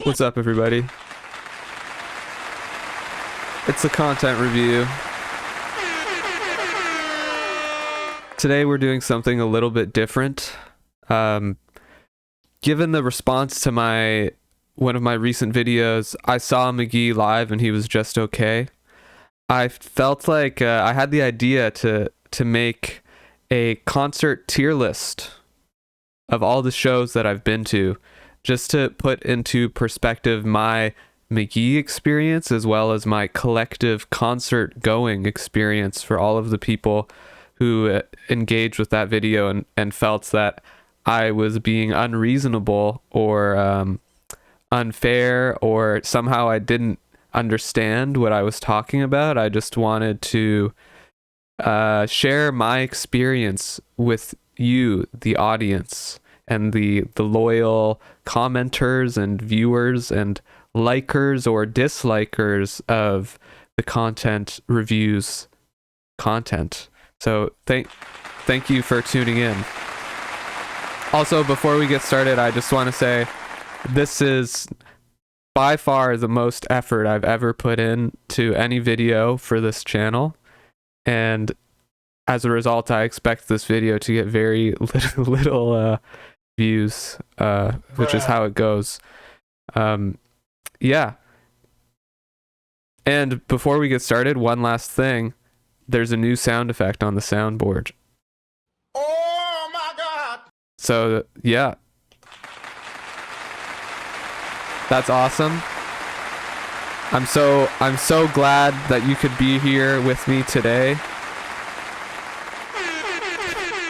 What's up, everybody? It's a content review. Today we're doing something a little bit different. Given the response to one of my recent videos, I saw Mk.Gee live and he was just okay. I felt like I had the idea to make a concert tier list of all the shows that I've been to, just to put into perspective my Mk.Gee experience as well as my collective concert going experience for all of the people who engaged with that video and felt that I was being unreasonable or unfair, or somehow I didn't understand what I was talking about. I just wanted to share my experience with you, the audience, and the loyal commenters and viewers and likers or dislikers of the content reviews content. So thank you for tuning in. Also, before we get started, I just want to say this is by far the most effort I've ever put in to any video for this channel, and as a result, I expect this video to get very little views, which is how it goes. Yeah. And before we get started, one last thing. There's a new sound effect on the soundboard. Oh my God! So, yeah. That's awesome. I'm so glad that you could be here with me today.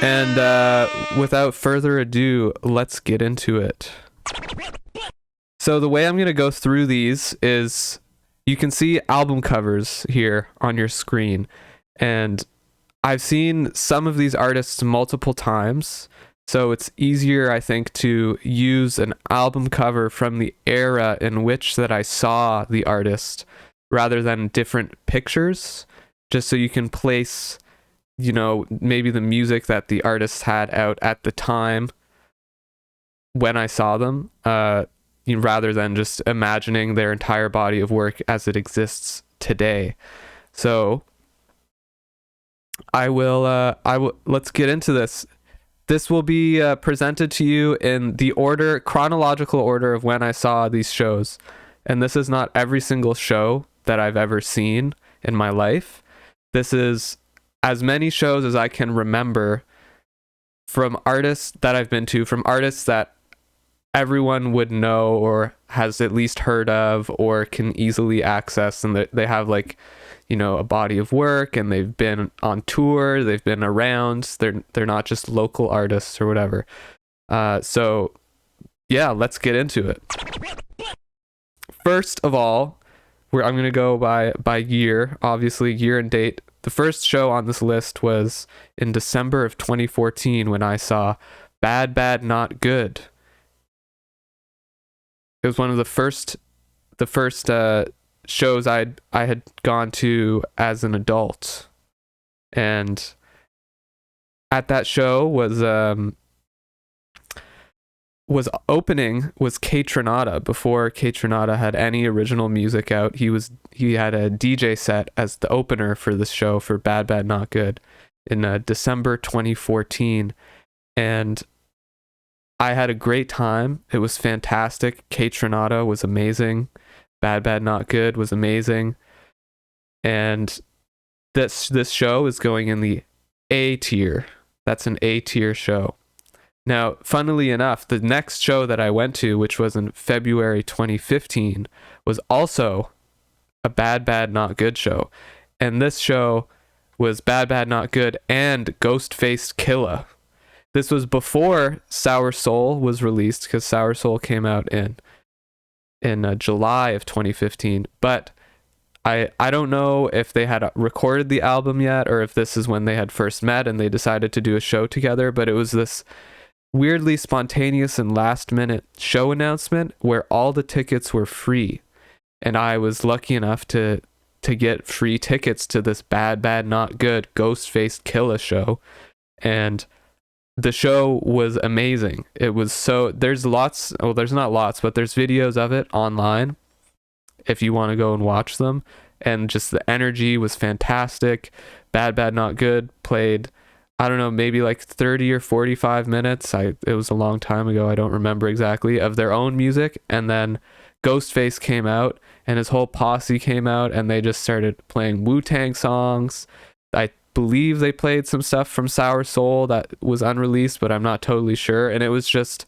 And without further ado, let's get into it. So the way I'm going to go through these is, you can see album covers here on your screen. And I've seen some of these artists multiple times, so it's easier, I think, to use an album cover from the era in which that I saw the artist rather than different pictures, just so you can place, you know, maybe the music that the artist had out at the time when I saw them, rather than just imagining their entire body of work as it exists today. So I will let's get into this. This will be presented to you in the chronological order of when I saw these shows. And this is not every single show that I've ever seen in my life. This is as many shows as I can remember from artists that I've been to, from artists that everyone would know or has at least heard of or can easily access, and they have, like, you know, a body of work, and they've been on tour, they've been around, they're not just local artists or whatever. So yeah, let's get into it. First of all, I'm going to go by year, obviously year and date. The first show on this list was in December of 2014 when I saw Bad Bad Not Good. It was one of the first shows I had gone to as an adult, and at that show was opening was Kaytranada. Before Kaytranada had any original music out, he had a DJ set as the opener for this show for Bad Bad Not Good in December 2014, and I had a great time. It was fantastic. Kaytranada was amazing. Bad Bad Not Good was amazing. And this show is going in the A tier. That's an A tier show. Now, funnily enough, the next show that I went to, which was in February 2015, was also a Bad Bad Not Good show. And this show was Bad Bad Not Good and Ghostface Killah. This was before Sour Soul was released, because Sour Soul came out in July of 2015. But I don't know if they had recorded the album yet, or if this is when they had first met and they decided to do a show together. But it was this weirdly spontaneous and last minute show announcement where all the tickets were free, and I was lucky enough to get free tickets to this Bad Bad Not Good Ghostface Killah show. And The show was amazing. It was so, there's lots, well, there's not lots, but there's videos of it online if you want to go and watch them. And just the energy was fantastic. Bad Bad Not Good played, I don't know, maybe like 30 or 45 minutes. It was a long time ago, I don't remember exactly, of their own music. And then Ghostface came out and his whole posse came out and they just started playing Wu-Tang songs. I believe they played some stuff from Sour Soul that was unreleased, but I'm not totally sure. And it was just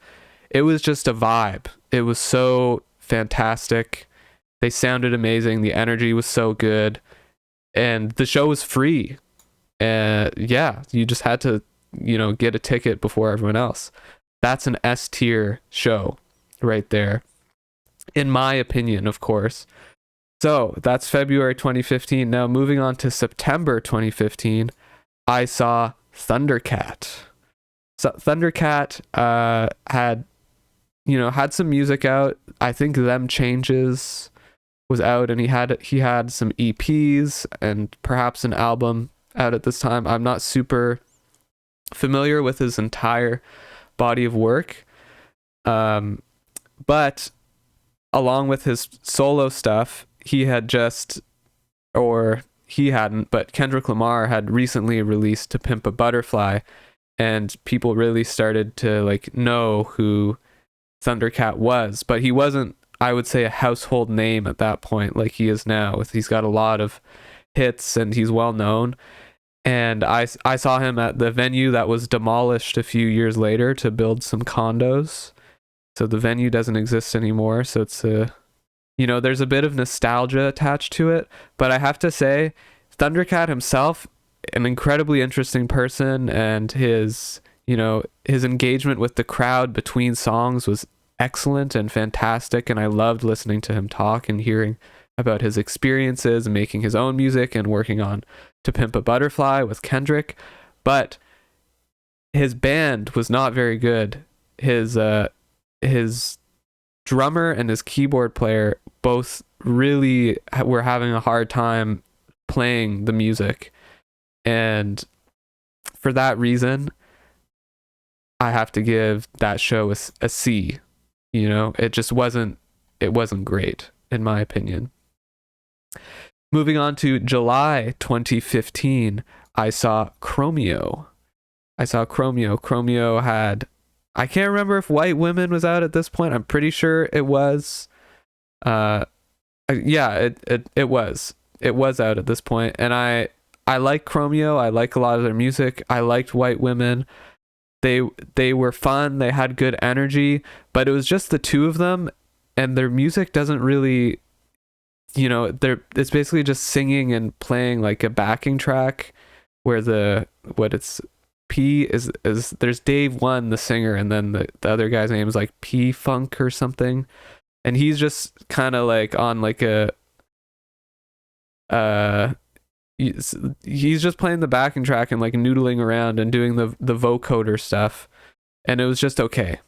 a vibe. It was so fantastic. They sounded amazing. The energy was so good. And the show was free. Yeah, you just had to, get a ticket before everyone else. That's an S tier show right there, in my opinion, of course. So that's February 2015. Now moving on to September 2015, I saw Thundercat. So Thundercat had some music out. I think Them Changes was out, and he had some EPs and perhaps an album out at this time. I'm not super familiar with his entire body of work, but along with his solo stuff, he hadn't, but Kendrick Lamar had recently released To Pimp a Butterfly, and people really started to know who Thundercat was, but he wasn't, I would say, a household name at that point like he is now. He's got a lot of hits and he's well known. And I saw him at the venue that was demolished a few years later to build some condos. So the venue doesn't exist anymore. So it's there's a bit of nostalgia attached to it. But I have to say, Thundercat himself, an incredibly interesting person, and his engagement with the crowd between songs was excellent and fantastic, and I loved listening to him talk and hearing about his experiences and making his own music and working on To Pimp a Butterfly with Kendrick. But his band was not very good. His drummer and his keyboard player both really were having a hard time playing the music, and for that reason I have to give that show a C. It just wasn't great in my opinion. Moving on to July 2015, I saw Chromeo. Chromeo had, I can't remember if White Women was out at this point. I'm pretty sure it was. Yeah, it was. It was out at this point, and I like Chromeo. I like a lot of their music. I liked White Women. They were fun. They had good energy, but it was just the two of them, and their music doesn't really, it's basically just singing and playing like a backing track, where P is there's Dave One, the singer, and then the other guy's name is like P Funk or something, and he's just kind of like on like a he's just playing the backing track and like noodling around and doing the vocoder stuff, and it was just okay.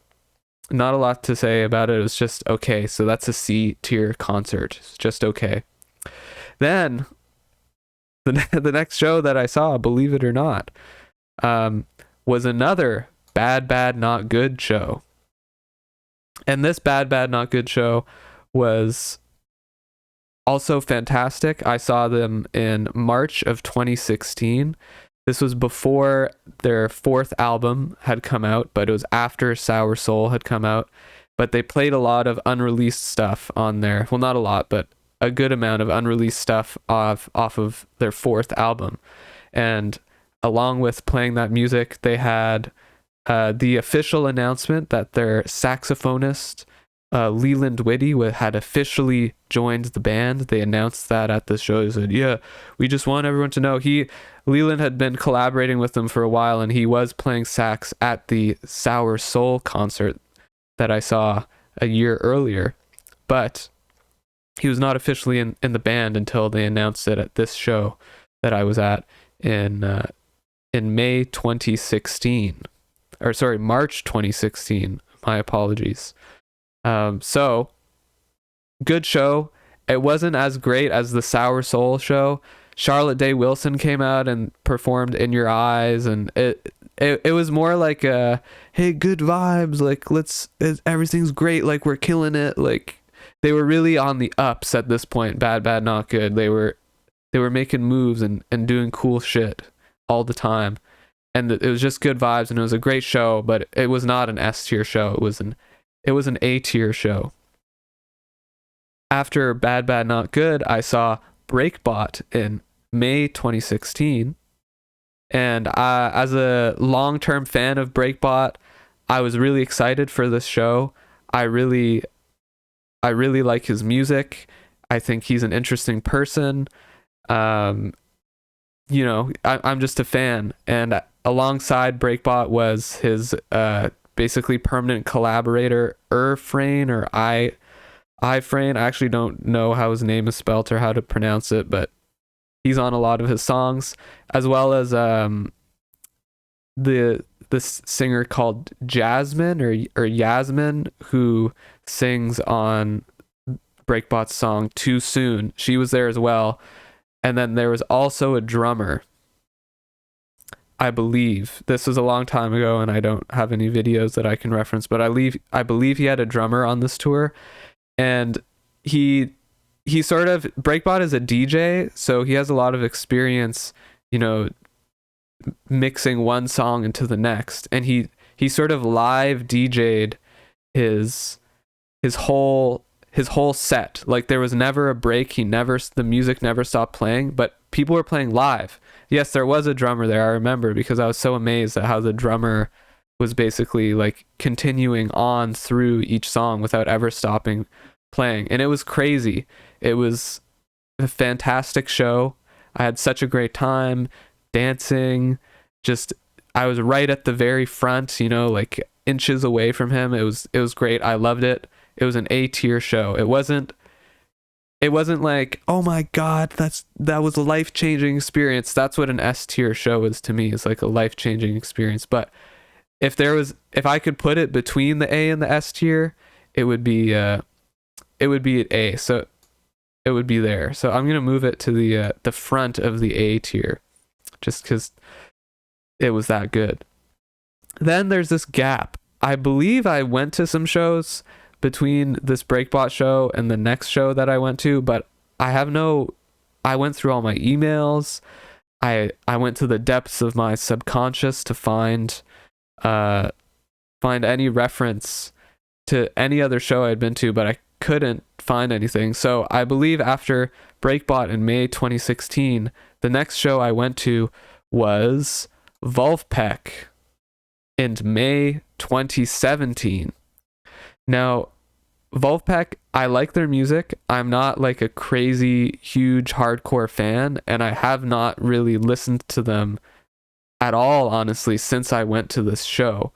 Not a lot to say about it. It was just okay. So that's a C tier concert. It's just okay. Then the next show that I saw, believe it or not, was another Bad Bad Not Good show. And this Bad Bad Not Good show was also fantastic. I saw them in March of 2016. This was before their fourth album had come out, but it was after Sour Soul had come out. But they played a lot of unreleased stuff on there. Well, not a lot, but a good amount of unreleased stuff off of their fourth album. And along with playing that music, they had the official announcement that their saxophonist, Leland Whitty, had officially joined the band. They announced that at the show. They said, yeah, we just want everyone to know. Leland had been collaborating with them for a while, and he was playing sax at the Sour Soul concert that I saw a year earlier. But he was not officially in the band until they announced it at this show that I was at in May 2016. Or sorry, March 2016. My apologies. So good show. It wasn't as great as the Sour Soul show. Charlotte Day Wilson came out and performed In Your Eyes, and it it was more like hey, good vibes, like everything's great, like we're killing it. Like they were really on the ups at this point. Bad Bad Not Good. They were making moves and doing cool shit all the time. And it was just good vibes, and it was a great show, but it was not an S tier show. It was an A tier show. After Bad Bad Not Good, I saw Breakbot in May 2016. And as a long-term fan of Breakbot, I was really excited for this show. I really like his music. I think he's an interesting person. I'm just a fan. And alongside Breakbot was his basically permanent collaborator, Irfrane or iFrane. I actually don't know how his name is spelt or how to pronounce it, but he's on a lot of his songs, as well as this singer called Jasmine or Yasmin, who sings on Breakbot's song Too Soon. She was there as well. And then there was also a drummer. I believe this was a long time ago, and I don't have any videos that I can reference, but I believe he had a drummer on this tour, and he sort of, Breakbot is a DJ, so he has a lot of experience, mixing one song into the next, and he sort of live DJ'd his whole set. Like there was never a break. The music never stopped playing, but people were playing live. Yes, there was a drummer there, I remember, because I was so amazed at how the drummer was basically like continuing on through each song without ever stopping playing. And it was crazy. It was a fantastic show. I had such a great time dancing. I was right at the very front, like inches away from him. It was great. I loved it. It was an A tier show. It wasn't like, oh my God, that was a life-changing experience. That's what an S tier show is to me. It's like a life-changing experience. But if I could put it between the A and the S tier, it would be at A. So it would be there. So I'm gonna move it to the front of the A tier, just because it was that good. Then there's this gap. I believe I went to some shows between this Breakbot show and the next show that I went to, but I went through all my emails. I went to the depths of my subconscious to find any reference to any other show I'd been to, but I couldn't find anything. So I believe after Breakbot in May 2016, the next show I went to was Wolfpack in May 2017. Now, Wolfpack, I like their music. I'm not like a crazy, huge, hardcore fan, and I have not really listened to them at all, honestly, since I went to this show.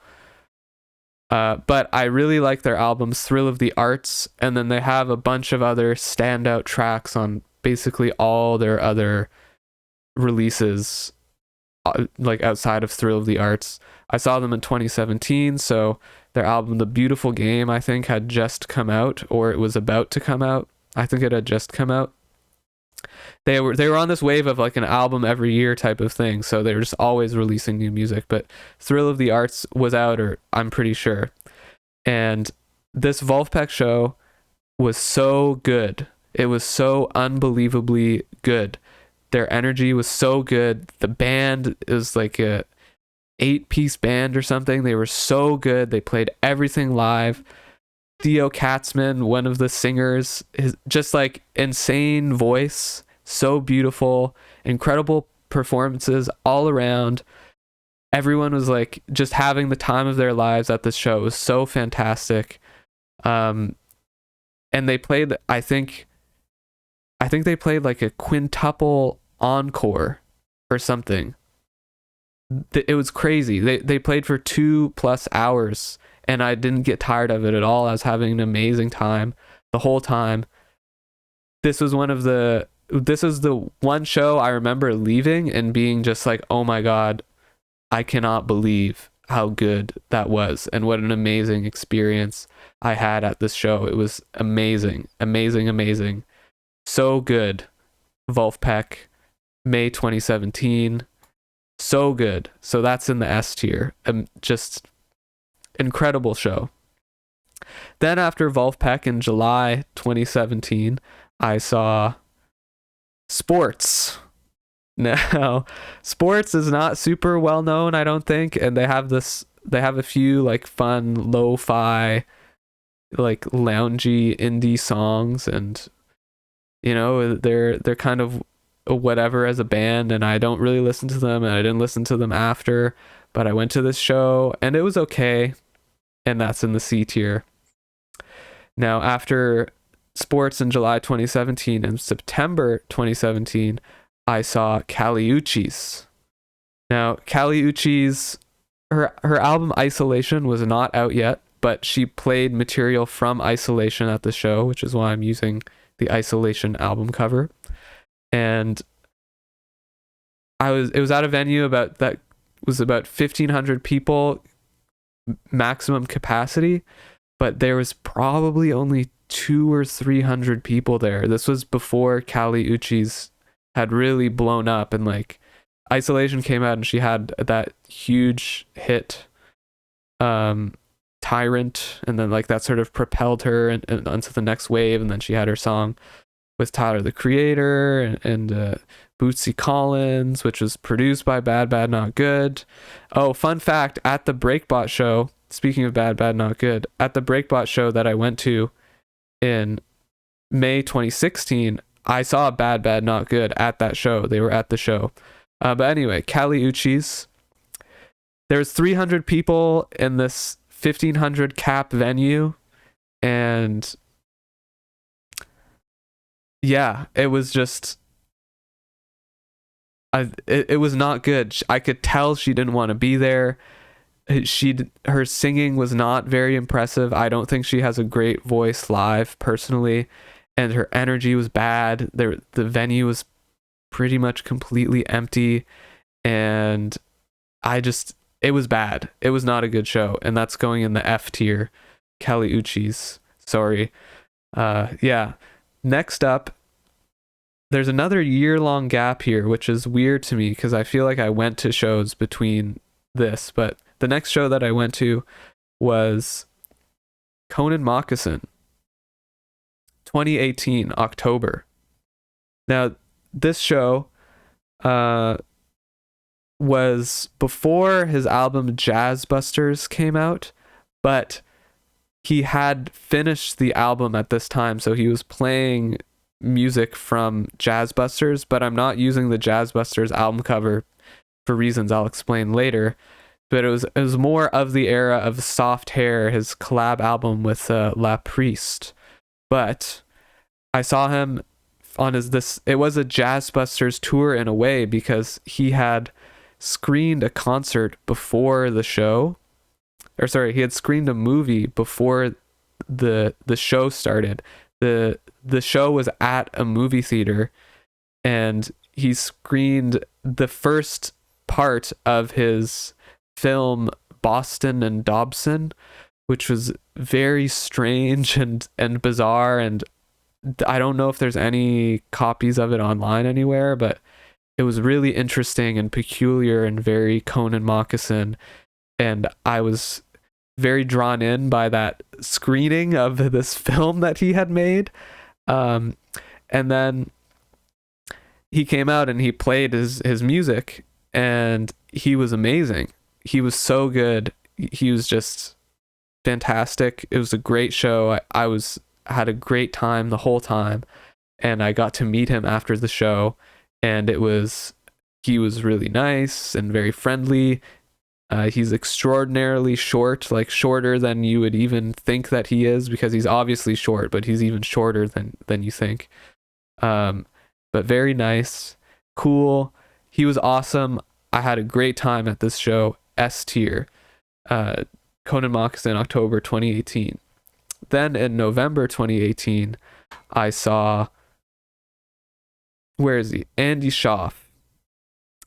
But I really like their albums, Thrill of the Arts, and then they have a bunch of other standout tracks on basically all their other releases, like outside of Thrill of the Arts. I saw them in 2017, so their album The Beautiful Game, I think, had just come out, or it was about to come out. I think it had just come out. They were on this wave of like an album every year type of thing, so they were just always releasing new music. But Thrill of the Arts was out, or I'm pretty sure. And this Wolfpack show was so good. It was so unbelievably good. Their energy was so good. The band is like a 8-piece band or something. They were so good. They played everything live. Theo Katzman, one of the singers, is just like insane voice, so beautiful, incredible performances all around. Everyone was like just having the time of their lives at this show. It was so fantastic. And they played, I think they played like a quintuple encore or something. It was crazy. They played for 2+ hours, and I didn't get tired of it at all. I was having an amazing time the whole time. This was the one show I remember leaving and being just like, oh my God, I cannot believe how good that was and what an amazing experience I had at this show. It was amazing, amazing, amazing. So good. Wolfpack, May 2017. So good. So that's in the S tier. Just incredible show. Then after Wolfpack in July 2017, I saw Sports. Now, Sports is not super well known, I don't think, and they have a few like fun lo-fi, like loungy indie songs, and they're kind of whatever as a band, and I don't really listen to them, and I didn't listen to them after, but I went to this show and it was okay, and that's in the C tier. Now, after Sports in July 2017 and September 2017, I saw Kali Uchis. Now, Kali Uchis, her album Isolation was not out yet, but she played material from Isolation at the show, which is why I'm using the Isolation album cover. And it was at a venue about 1,500 people maximum capacity, but there was probably only 200 or 300 people there. This was before Kali Uchis had really blown up, and like Isolation came out and she had that huge hit Tyrant, and then like that sort of propelled her and onto the next wave, and then she had her song with Tyler the Creator and Bootsy Collins, which was produced by Bad Bad Not Good. Oh, fun fact, at the Breakbot show, speaking of Bad Bad Not Good, at the Breakbot show that I went to in May 2016, I saw Bad Bad Not Good at that show. They were at the show. But anyway, Kali Uchis. There's 300 people in this 1,500 cap venue, and yeah, it was just it was not good. I could tell she didn't want to be there. Her singing was not very impressive. I don't think she has a great voice live personally, and her energy was bad. The venue was pretty much completely empty, and it was bad. It was not a good show, and that's going in the F tier. Kali Uchis, sorry. Yeah. Next up, there's another year-long gap here, which is weird to me because I feel like I went to shows between this, but the next show that I went to was Conan Moccasin, 2018, October. Now, this show was before his album Jazz Busters came out, but he had finished the album at this time, so he was playing music from Jazz Busters, but I'm not using the Jazz Busters album cover for reasons I'll explain later. But it was more of the era of Soft Hair, his collab album with La Priest. But I saw him on it was a Jazz Busters tour in a way, because he had screened a concert before the show, or sorry, he had screened a movie before the show started. The show was at a movie theater, and he screened the first part of his film Boston and Dobson, which was very strange and bizarre, and I don't know if there's any copies of it online anywhere, but it was really interesting and peculiar and very Conan Moccasin, and I was very drawn in by that screening of this film that he had made. And then he came out and he played his music, and he was amazing. He was so good. He was just fantastic. It was a great show. I had a great time the whole time, and I got to meet him after the show, and he was really nice and very friendly. He's extraordinarily short, like shorter than you would even think that he is, because he's obviously short, but he's even shorter than you think. But very nice, cool. He was awesome. I had a great time at this show. S tier. Conan Moccasin, October 2018. Then in November 2018, I saw, where is he? Andy Schaaf.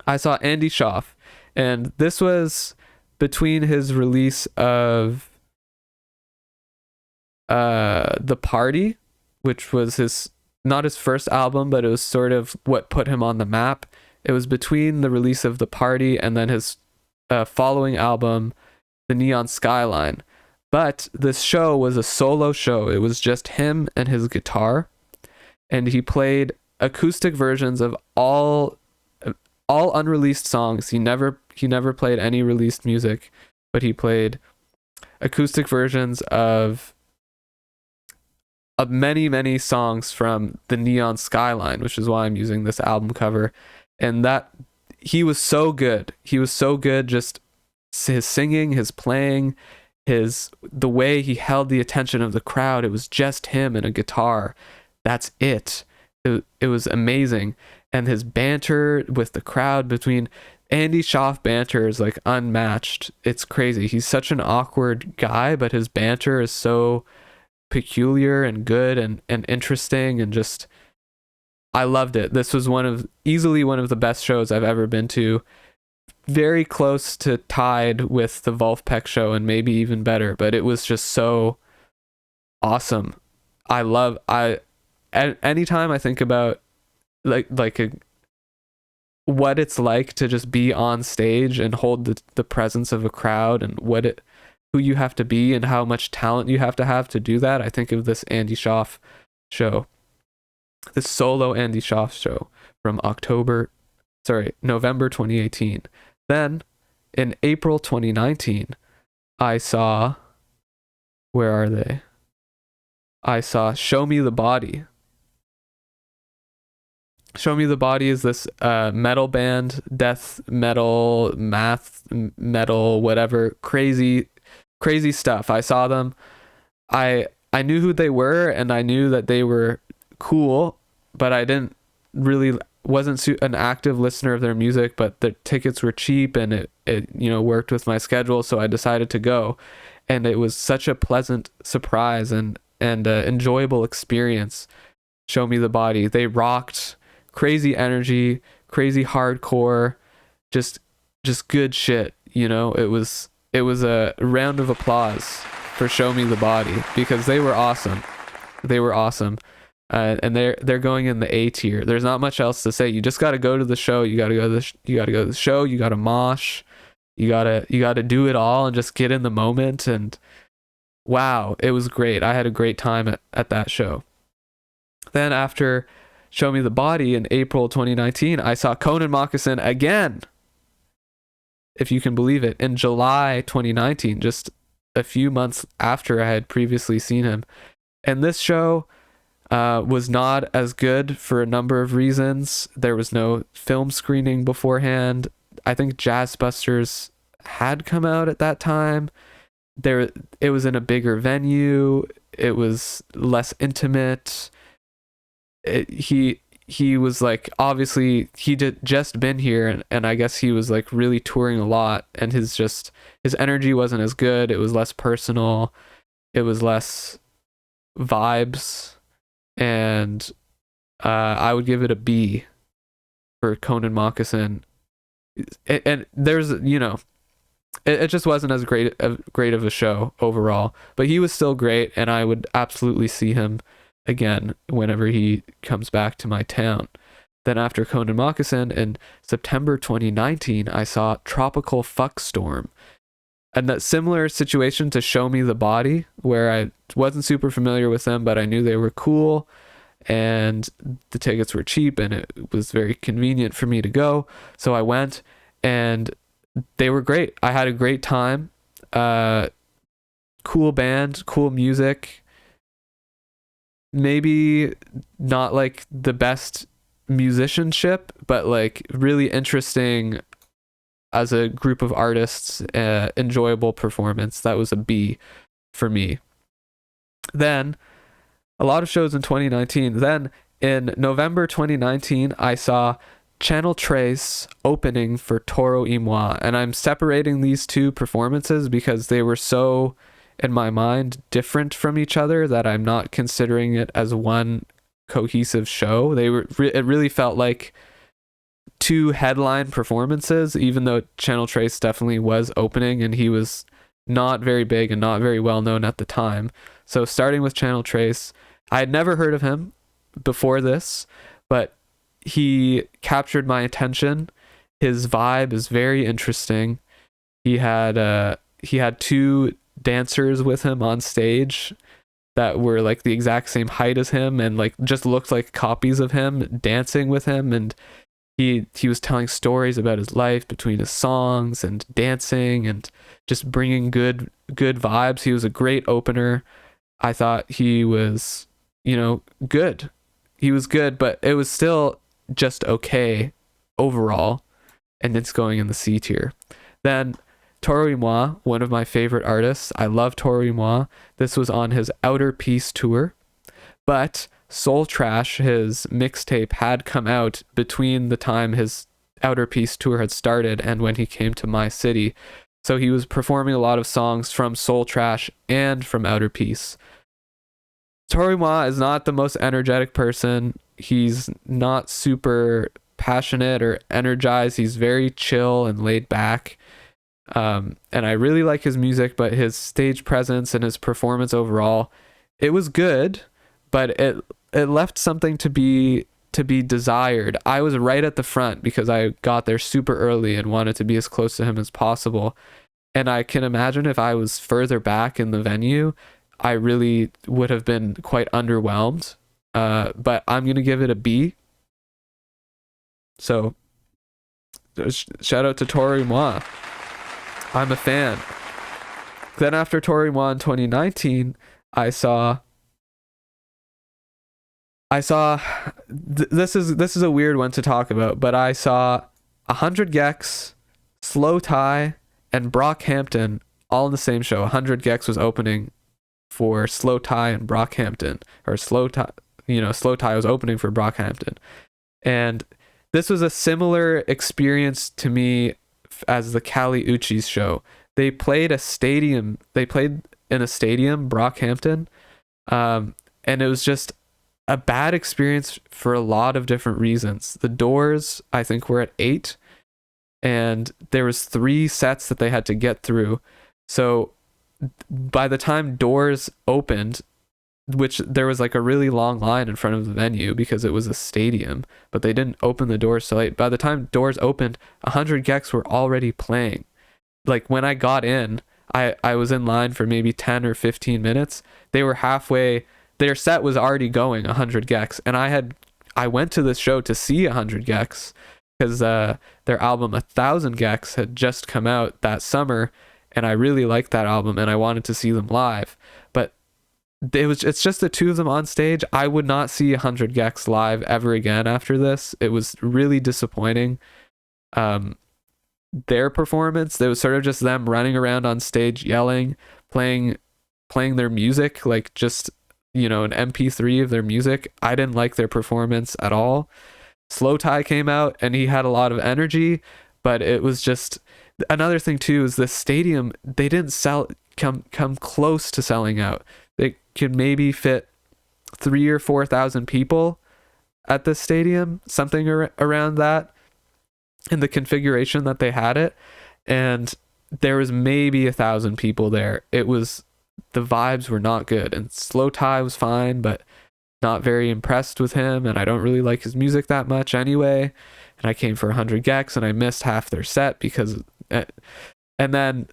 I saw Andy Schaaf, and this was between his release of The Party, which was not his first album, but it was sort of what put him on the map. It was between the release of The Party and then his following album, The Neon Skyline. But this show was a solo show. It was just him and his guitar, and he played acoustic versions of all unreleased songs. He never played any released music, but he played acoustic versions of many songs from The Neon Skyline, which is why I'm using this album cover. And that he was so good. He was so good, just his singing, his playing, the way he held the attention of the crowd. It was just him and a guitar. That's it. It was amazing. And his banter with the crowd, between Andy Schaaf banter is like unmatched. It's crazy. He's such an awkward guy, but his banter is so peculiar and good and interesting, and just, I loved it. This was easily one of the best shows I've ever been to. Very close to tied with the Wolfpack show, and maybe even better, but it was just so awesome. Anytime I think about what it's like to just be on stage and hold the presence of a crowd, and who you have to be and how much talent you have to do that, I think of this Andy Schaaf show, this solo Andy Schaaf show from November 2018. Then in April 2019, I saw, where are they? I saw Show Me the Body. Show Me the Body is this metal band, death metal, math metal, whatever, crazy stuff. I saw them. I knew who they were, and I knew that they were cool, but I wasn't an active listener of their music, but the tickets were cheap, and it worked with my schedule, so I decided to go. And it was such a pleasant surprise and enjoyable experience. Show Me the Body. They rocked. Crazy energy, crazy hardcore, just good shit. It was a round of applause for Show Me the Body, because they were awesome. And they're going in the A tier. There's not much else to say. You just got to go to the show. You got to go to the show. You got to mosh. You got to do it all and just get in the moment. And wow, it was great. I had a great time at that show. Then after Show Me the Body in April 2019, I saw Conan Moccasin again, if you can believe it, in July 2019, just a few months after I had previously seen him. And this show was not as good for a number of reasons. There was no film screening beforehand. I think Jazz Busters had come out at that time. It was in a bigger venue. It was less intimate. He was like, obviously he'd just been here, and I guess he was like really touring a lot, and his energy wasn't as good. It was less personal. It was less vibes, and I would give it a B for Conan Moccasin. And there's it just wasn't as great of a show overall, but he was still great, and I would absolutely see him again whenever he comes back to my town. Then after Conan Moccasin in September 2019, I saw Tropical Fuck Storm. And that similar situation to Show Me the Body, where I wasn't super familiar with them, but I knew they were cool, and the tickets were cheap, and it was very convenient for me to go. So I went, and they were great. I had a great time. Cool band, cool music. Maybe not like the best musicianship, but like really interesting as a group of artists. Enjoyable performance. That was a B for me. Then a lot of shows in 2019. Then in November 2019, I saw Channel Trace opening for Toro y Moi, and I'm separating these two performances because they were so, in my mind, different from each other that I'm not considering it as one cohesive show. It really felt like two headline performances, even though Channel Trace definitely was opening, and he was not very big and not very well known at the time. So starting with Channel Trace, I had never heard of him before this, but he captured my attention. His vibe is very interesting. He had two dancers with him on stage that were like the exact same height as him and like just looked like copies of him dancing with him, and he was telling stories about his life between his songs and dancing and just bringing good vibes. He was a great opener. I thought he was, good. He was good, but it was still just okay overall, and it's going in the C tier. Then Toro y Moi, one of my favorite artists. I love Toro y Moi. This was on his Outer Peace tour, but Soul Trash, his mixtape, had come out between the time his Outer Peace tour had started and when he came to my city. So he was performing a lot of songs from Soul Trash and from Outer Peace. Toro y Moi is not the most energetic person. He's not super passionate or energized. He's very chill and laid back. And I really like his music, but his stage presence and his performance overall, it was good, but it left something to be desired. I was right at the front because I got there super early and wanted to be as close to him as possible. And I can imagine if I was further back in the venue, I really would have been quite underwhelmed. But I'm going to give it a B. So shout out to Toro y Moi. I'm a fan. Then after Toro y Moi in 2019, I saw this is a weird one to talk about, but I saw 100 Gex, Slow Tie, and Brockhampton all in the same show. 100 Gex was opening for Slow Tie and Brockhampton, or Slow Tie was opening for Brockhampton. And this was a similar experience to me as the Kali Uchis show. They played in a stadium, Brockhampton, and it was just a bad experience for a lot of different reasons. The doors, I think, were at 8, and there was 3 sets that they had to get through. So by the time doors opened, which there was like a really long line in front of the venue because it was a stadium, but they didn't open the doors so late. By the time doors opened, 100 Gex were already playing. Like when I got in, I was in line for maybe 10 or 15 minutes. They were halfway, their set was already going, 100 Gex, and I went to this show to see 100 Gex because their album 1000 Gex had just come out that summer, and I really liked that album and I wanted to see them live. But it's just the two of them on stage. I would not see 100 Gex live ever again after this. It was really disappointing. Their performance, it was sort of just them running around on stage yelling, playing their music, like just an MP3 of their music. I didn't like their performance at all. Slow Tie came out and he had a lot of energy, but it was just another thing too is the stadium, they didn't come close to selling out. They could maybe fit 3,000 or 4,000 people at the stadium, something around that, in the configuration that they had it, and there was maybe 1,000 people there. It was, the vibes were not good, and Slow Tie was fine, but not very impressed with him, and I don't really like his music that much anyway. And I came for 100 Gex and I missed half their set because, and then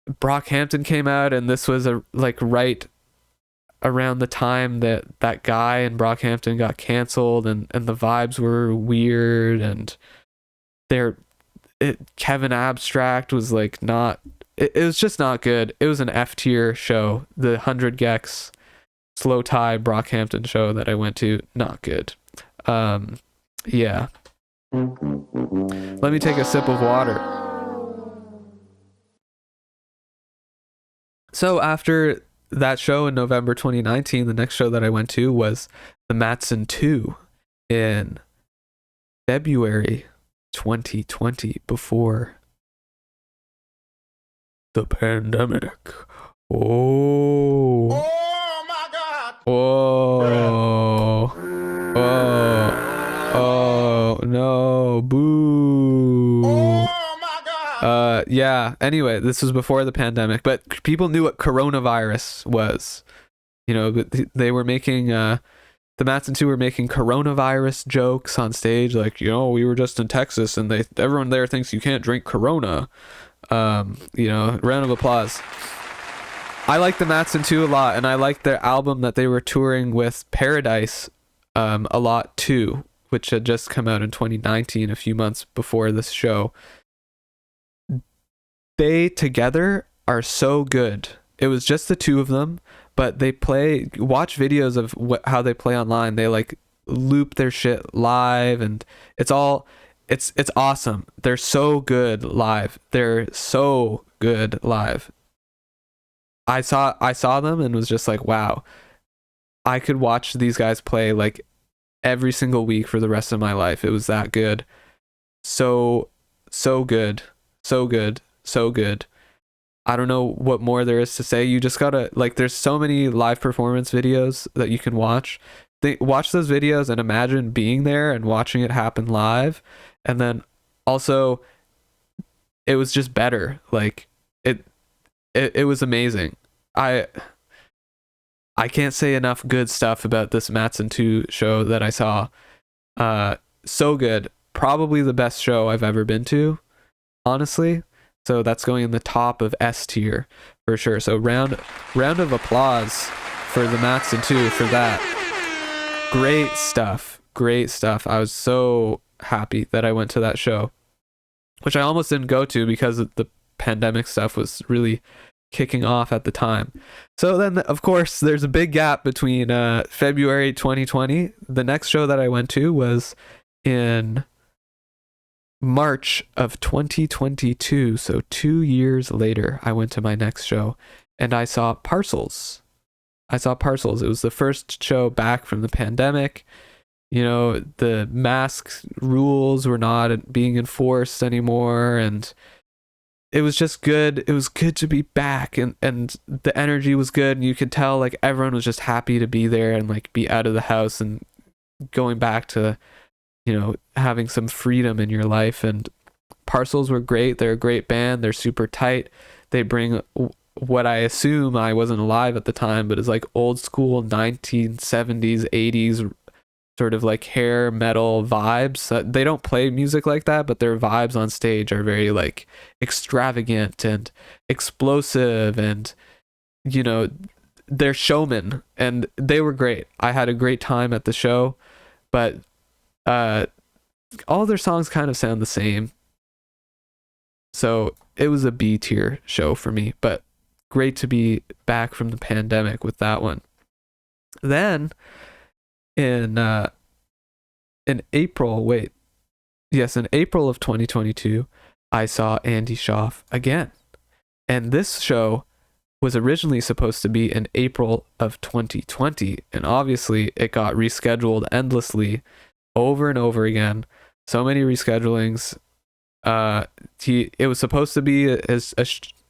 Brockhampton came out, and this was right around the time that guy in Brockhampton got canceled, and the vibes were weird, and Kevin Abstract was like not, it was just not good. It was an F tier show. The 100 Gex Slow Tie Brockhampton show that I went to, not good. Yeah. Let me take a sip of water. So after that show in November 2019, the next show that I went to was the Matson 2 in February 2020, before the pandemic. Oh my God. Oh no, boo. Oh my God. Yeah, anyway, this was before the pandemic, but people knew what coronavirus was, but they were making the Matson 2 were making coronavirus jokes on stage, like, we were just in Texas and everyone there thinks you can't drink Corona. Round of applause. I like the Matson 2 a lot, and I like their album that they were touring with, Paradise, a lot too, which had just come out in 2019, a few months before this show. They together are so good. It was just the two of them, but watch videos of how they play online. They like loop their shit live, and it's awesome. They're so good live. I saw them and was just like, wow, I could watch these guys play like every single week for the rest of my life. It was that good. So good. So good. So good. I don't know what more there is to say. You just gotta, like, there's so many live performance videos that you can watch. Watch those videos and imagine being there and watching it happen live. And then also, it was just better. Like, it was amazing. I can't say enough good stuff about this Matson 2 show that I saw. So good. Probably the best show I've ever been to, honestly. So that's going in the top of S tier for sure. So round of applause for the Matson 2 for that. Great stuff. I was so happy that I went to that show, which I almost didn't go to because the pandemic stuff was really kicking off at the time. So then, of course, there's a big gap between February 2020. The next show that I went to was in March of 2022. So 2 years later, I went to my next show and I saw Parcels. It was the first show back from the pandemic. The mask rules were not being enforced anymore, and it was just good. It was good to be back, and the energy was good, and you could tell like everyone was just happy to be there and like be out of the house and going back to, having some freedom in your life. And Parcels were great. They're a great band. They're super tight. They bring what I assume, I wasn't alive at the time, but it's like old school 1970s, 80s sort of like hair metal vibes. They don't play music like that, but their vibes on stage are very like extravagant and explosive, and they're showmen, and they were great. I had a great time at the show, but all their songs kind of sound the same, so it was a B tier show for me, but great to be back from the pandemic with that one. Then in April of 2022, I saw Andy Schaaf again. And this show was originally supposed to be in April of 2020. And obviously it got rescheduled endlessly over and over again. So many reschedulings. It was supposed to be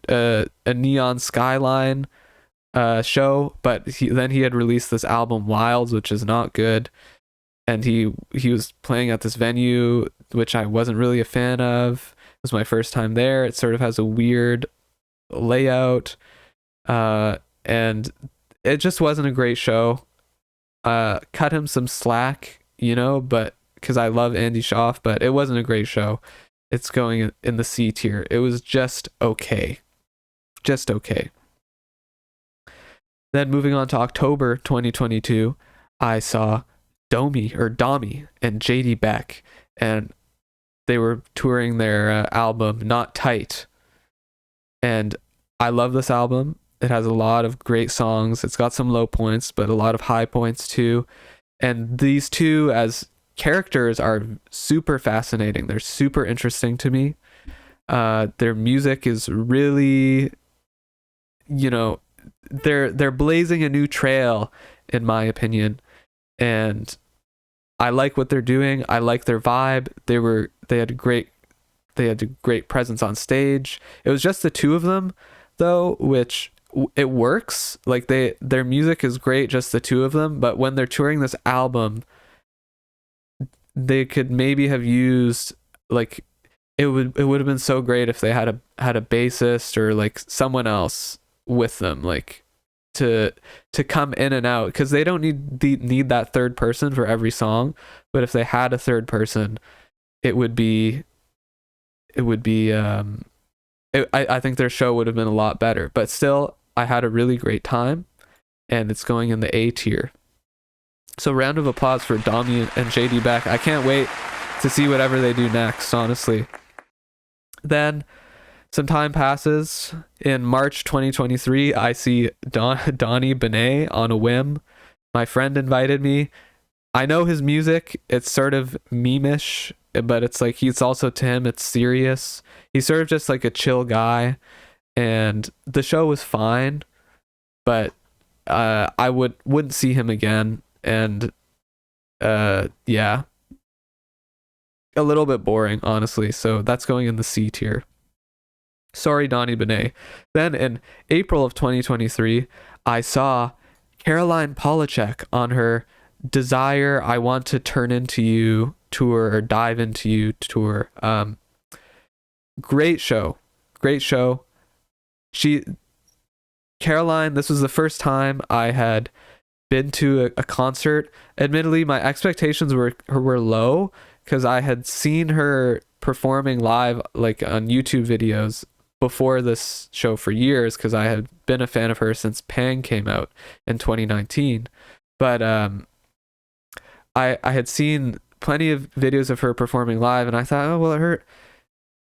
a Neon Skyline show, but then he had released this album Wilds, which is not good, and he was playing at this venue which I wasn't really a fan of. It was my first time there. It sort of has a weird layout, and it just wasn't a great show. Cut him some slack, but because I love Andy Schaaf, but it wasn't a great show. It's going in the C tier. It was just okay. Then moving on to October 2022, I saw Domi and JD Beck, and they were touring their album Not Tight. And I love this album. It has a lot of great songs. It's got some low points, but a lot of high points too. And these two as characters are super fascinating. They're super interesting to me. Their music is really, they're blazing a new trail, in my opinion, and I like what they're doing. I like their vibe. They had a great presence on stage. It was just the two of them though, which it works. Like their music is great, just the two of them, but when they're touring this album, they could maybe have used, like, it would have been so great if they had a bassist or like someone else with them, like to come in and out, because they don't need that third person for every song. But if they had a third person, it would be I think their show would have been a lot better. But still, I had a really great time, and it's going in the A tier. So round of applause for Dami and JD Beck. I can't wait to see whatever they do next, honestly. Then some time passes. In March 2023, I see Donnie Benet on a whim. My friend invited me. I know his music. It's sort of meme-ish, but it's like he's also, to him, it's serious. He's sort of just like a chill guy. And the show was fine, but I wouldn't see him again. And yeah, a little bit boring, honestly. So that's going in the C tier. Sorry, Donnie Benet. Then in April of 2023, I saw Caroline Polachek on her Desire, I Want to Turn Into You tour, or Dive Into You tour. Great show. Caroline, this was the first time I had been to a concert. Admittedly, my expectations were low, because I had seen her performing live, like on YouTube videos, before this show for years, because I had been a fan of her since Pang came out in 2019. But I had seen plenty of videos of her performing live, and I thought, oh well,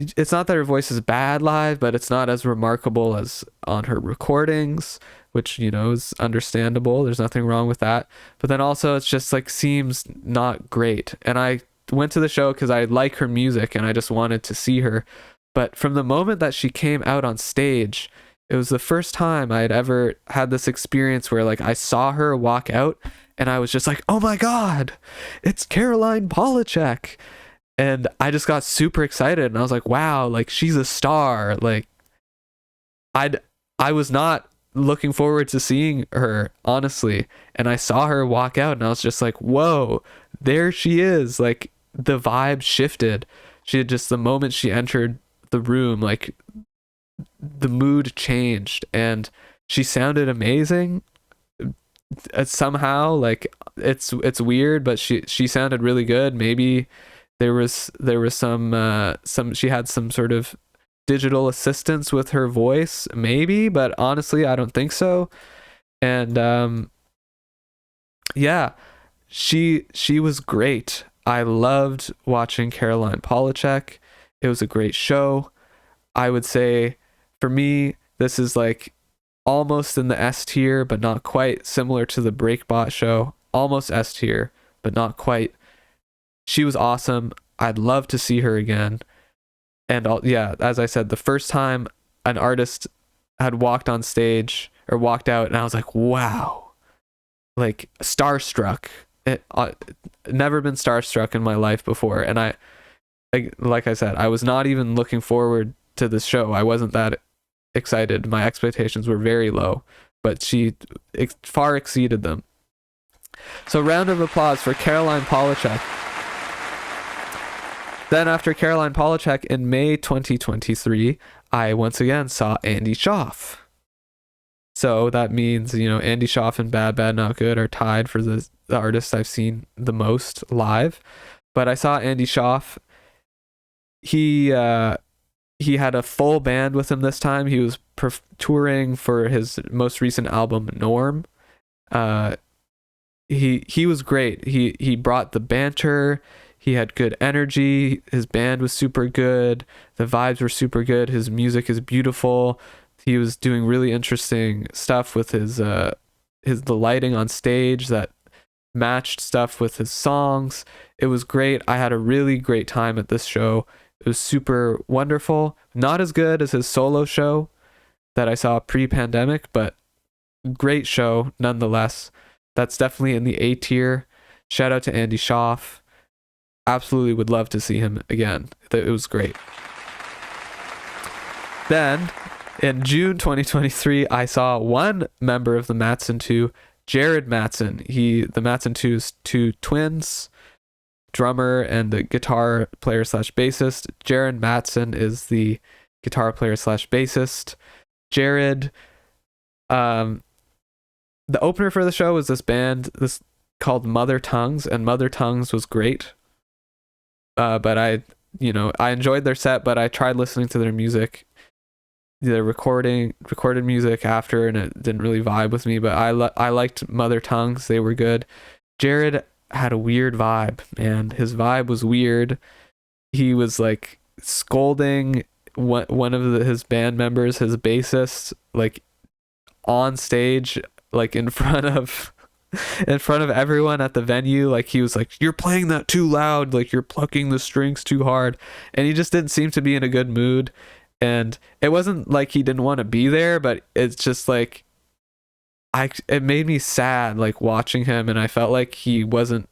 it's not that her voice is bad live, but it's not as remarkable as on her recordings, which, you know, is understandable. There's nothing wrong with that. But then also, it's just like seems not great. And I went to the show because I like her music and I just wanted to see her. But from the moment that she came out on stage, it was the first time I had ever had this experience where, like, I saw her walk out and I was just like, oh my God, it's Caroline Polachek. And I just got super excited, and I was like, wow, like, she's a star. Like, I was not looking forward to seeing her, honestly. And I saw her walk out and I was just like, whoa, there she is. Like, the vibe shifted. She had just, the moment she entered the room, like, the mood changed, and she sounded amazing. Somehow, like, it's weird, but she sounded really good. Maybe there was some she had some sort of digital assistance with her voice, maybe, but honestly, I don't think so. And yeah, she was great. I loved watching Caroline Polachek. It was a great show. I would say, for me, this is like almost in the S tier, but not quite, similar to the Breakbot show. Almost S tier, but not quite. She was awesome. I'd love to see her again. And yeah, as I said, the first time an artist had walked on stage or walked out, and I was like, wow, like, starstruck. Never been starstruck in my life before. And like I said, I was not even looking forward to this show. I wasn't that excited. My expectations were very low, but she far exceeded them. So round of applause for Caroline Polachek. Then after Caroline Polachek, in May 2023, I once again saw Andy Schaaf. So that means, you know, Andy Schaaf and Bad Bad Not Good are tied for the artists I've seen the most live. But I saw Andy Schaaf. He had a full band with him this time. He was touring for his most recent album, Norm. He was great. He brought the banter. He had good energy. His band was super good. The vibes were super good. His music is beautiful. He was doing really interesting stuff with the lighting on stage that matched stuff with his songs. It was great. I had a really great time at this show. It was super wonderful. Not as good as his solo show that I saw pre-pandemic, but great show nonetheless. That's definitely in the A tier. Shout out to Andy Schaaf. Absolutely would love to see him again. It was great. Then in June 2023, I saw one member of the Mattson 2, Jared Mattson. The Mattson 2's two twins, drummer and the guitar player / bassist. Jared Mattson is the guitar player / bassist. Jared the opener for the show was this band called Mother Tongues, and Mother Tongues was great. But I enjoyed their set, but I tried listening to their music, their recorded music after, and it didn't really vibe with me. But I liked Mother Tongues. They were good. Jared had a weird vibe, and his vibe was weird. He was like scolding one of his band members, his bassist, like on stage, like in front of everyone at the venue. Like he was like, "You're playing that too loud, like you're plucking the strings too hard," and he just didn't seem to be in a good mood. And it wasn't like he didn't want to be there, but it's just like it made me sad, like watching him, and I felt like he wasn't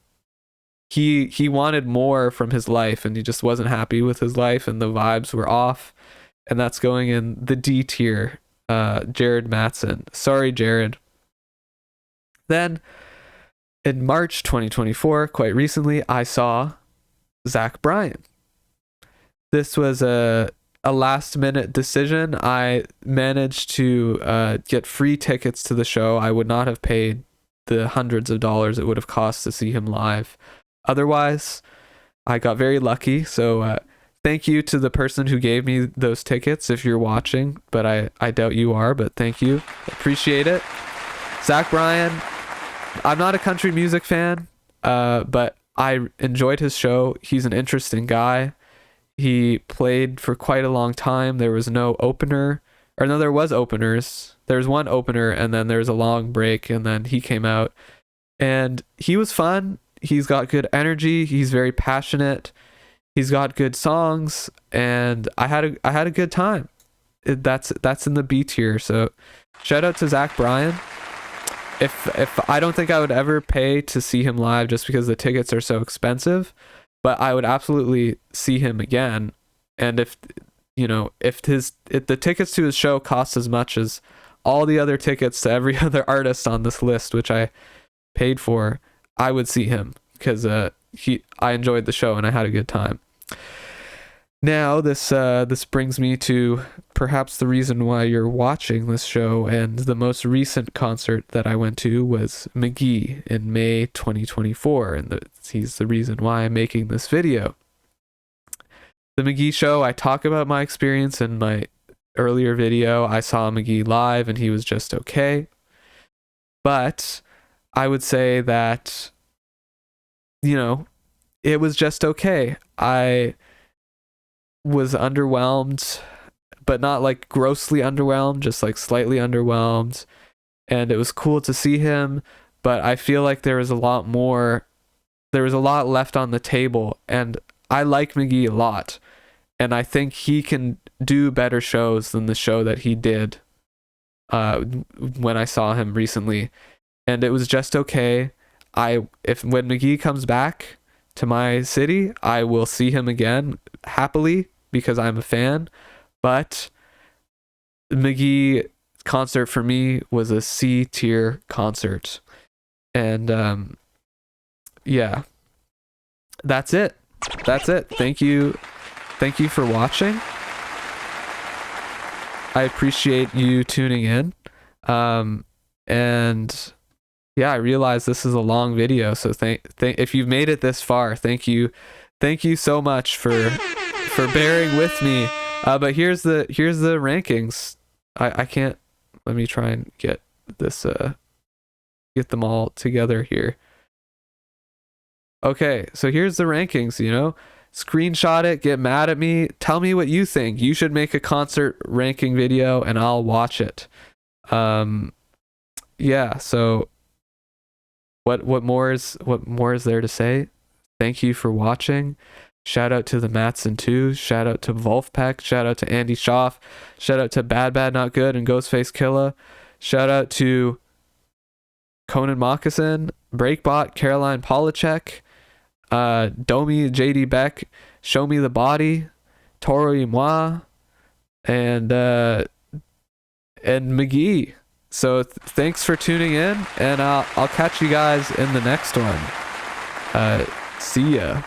he wanted more from his life, and he just wasn't happy with his life, and the vibes were off. And that's going in the D tier. Jared Matson. Sorry, Jared. Then in March 2024, quite recently, I saw Zach Bryan. This was a last minute decision. I managed to get free tickets to the show. I would not have paid the hundreds of dollars it would have cost to see him live otherwise. I got very lucky. So thank you to the person who gave me those tickets if you're watching, but I doubt you are, but thank you. Appreciate it. Zach Bryan, I'm not a country music fan, but I enjoyed his show. He's an interesting guy. He played for quite a long time. There was no opener, or no, there was openers. There was one opener, and then there was a long break, and then he came out, and he was fun. He's got good energy. He's very passionate. He's got good songs, and I had a good time. That's in the B tier. So shout out to Zach Bryan. If I don't think I would ever pay to see him live just because the tickets are so expensive, but I would absolutely see him again. And if the tickets to his show cost as much as all the other tickets to every other artist on this list, which I paid for, I would see him, because I enjoyed the show and I had a good time. Now this brings me to perhaps the reason why you're watching this show, and the most recent concert that I went to was Mk.Gee in May 2024, and he's the reason why I'm making this video. The Mk.Gee show, I talk about my experience in my earlier video. I saw Mk.Gee live and he was just okay, but I would say that, it was just okay. I was underwhelmed, but not like grossly underwhelmed, just like slightly underwhelmed. And it was cool to see him, but I feel like there was a lot left on the table, and I like Mk.Gee a lot, and I think he can do better shows than the show that he did when I saw him recently. And it was just okay. When Mk.Gee comes back to my city, I will see him again happily because I'm a fan. But Mk.Gee concert for me was a C tier concert. And yeah, that's it. Thank you for watching. I appreciate you tuning in. And yeah, I realize this is a long video, so if you've made it this far, thank you so much for bearing with me. But here's the rankings. I can't, let me try and get this get them all together here. Okay, so here's the rankings. Screenshot it, get mad at me, tell me what you think. You should make a concert ranking video and I'll watch it. Yeah, so what more is there to say? Thank you for watching. Shout out to the Matson 2, shout out to Wolfpack, shout out to Andy Schaff, shout out to Bad Bad Not Good and Ghostface Killa, shout out to Conan Moccasin, Breakbot, Caroline Polachek, Domi, JD Beck, Show Me the Body, Toro y Moi, and Mk.Gee. So thanks for tuning in, and I'll catch you guys in the next one. See ya.